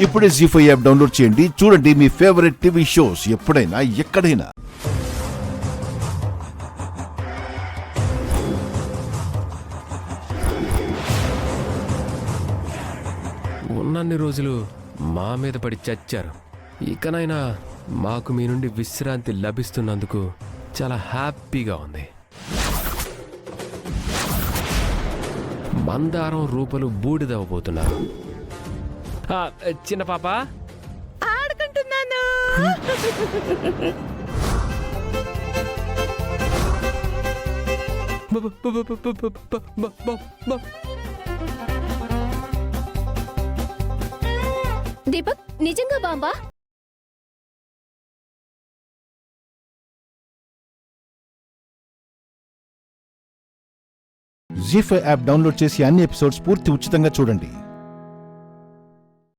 ఇప్పుడే జీ5 app download చేయండి. చూడండి మీ ఫేవరెట్ టీవీ షోస్ ఎప్పుడైనా ఎక్కడైనా. ఉన్నన్ని రోజులు మా మీద పడి చచ్చారు. ఇకనైనా మాకు మీ నుండి విశ్రాంతి లభిస్తున్నందుకు చాలా హ్యాపీగా ఉంది. మందారం రూపలు బూడిదవ్వబోతున్నారు. చిన్న పాప ఆడుకుంటున్నాను. దీపక్ నిజంగా బాంబా? జీ5 యాప్ డౌన్లోడ్ చేసి అన్ని ఎపిసోడ్స్ పూర్తి ఉచితంగా చూడండి.